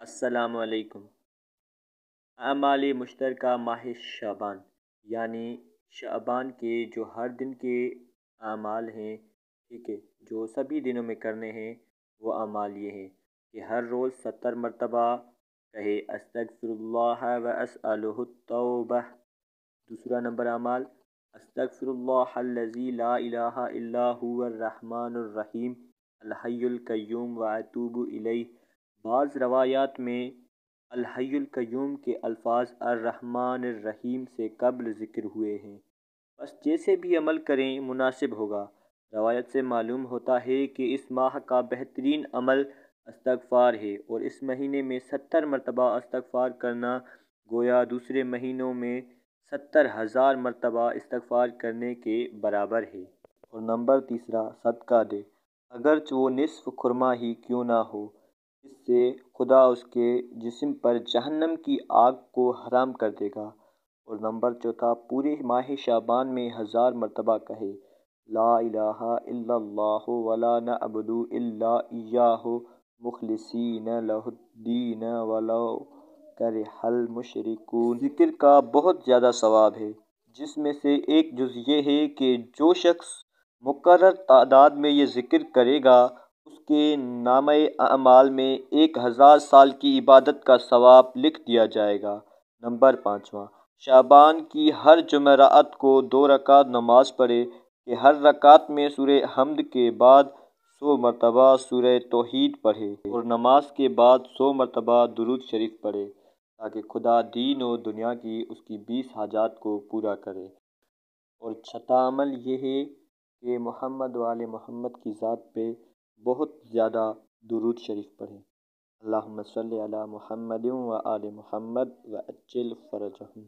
السلام علیکم۔ اعمال مشترکہ ماہ شعبان، یعنی شعبان کے جو ہر دن کے اعمال ہیں، ٹھیک ہے، جو سبھی دنوں میں کرنے ہیں، وہ اعمال یہ ہیں کہ ہر روز 70 مرتبہ کہے استغفر اللہ و اسألہ التوبہ۔ دوسرا نمبر اعمال، استغفر اللہ الذی لا الہ الا هو الرحمن الرحیم الحی القیوم واتوب الیہ۔ بعض روایات میں الحی القیوم کے الفاظ الرحمن الرحیم سے قبل ذکر ہوئے ہیں، بس جیسے بھی عمل کریں مناسب ہوگا۔ روایت سے معلوم ہوتا ہے کہ اس ماہ کا بہترین عمل استغفار ہے، اور اس مہینے میں 70 مرتبہ استغفار کرنا گویا دوسرے مہینوں میں 70,000 مرتبہ استغفار کرنے کے برابر ہے۔ اور نمبر تیسرا، صدقہ دے، اگرچہ وہ نصف خرما ہی کیوں نہ ہو، اس سے خدا اس کے جسم پر جہنم کی آگ کو حرام کر دے گا۔ اور نمبر چوتھا، پورے ماہ شعبان میں 1000 مرتبہ کہے لا الہ الا اللہ ولا نعبد الا ایاہ مخلصین لہ الدین ولو کرہ المشرکون۔ ذکر کا بہت زیادہ ثواب ہے، جس میں سے ایک جز یہ ہے کہ جو شخص مقرر تعداد میں یہ ذکر کرے گا، اس کے نامہ اعمال میں 1000 سال کی عبادت کا ثواب لکھ دیا جائے گا۔ نمبر پانچواں، شعبان کی ہر جمعرات کو 2 رکعت نماز پڑھے کہ ہر رکعت میں سورہ حمد کے بعد 100 مرتبہ سورہ توحید پڑھے، اور نماز کے بعد 100 مرتبہ درود شریف پڑھے، تاکہ خدا دین و دنیا کی اس کی 20 حاجات کو پورا کرے۔ اور چھٹا عمل یہ ہے کہ محمد و آل محمد کی ذات پہ بہت زیادہ درود شریف پڑھیں۔ اللہم صلی علی محمد و آل محمد وعجل فرجہم۔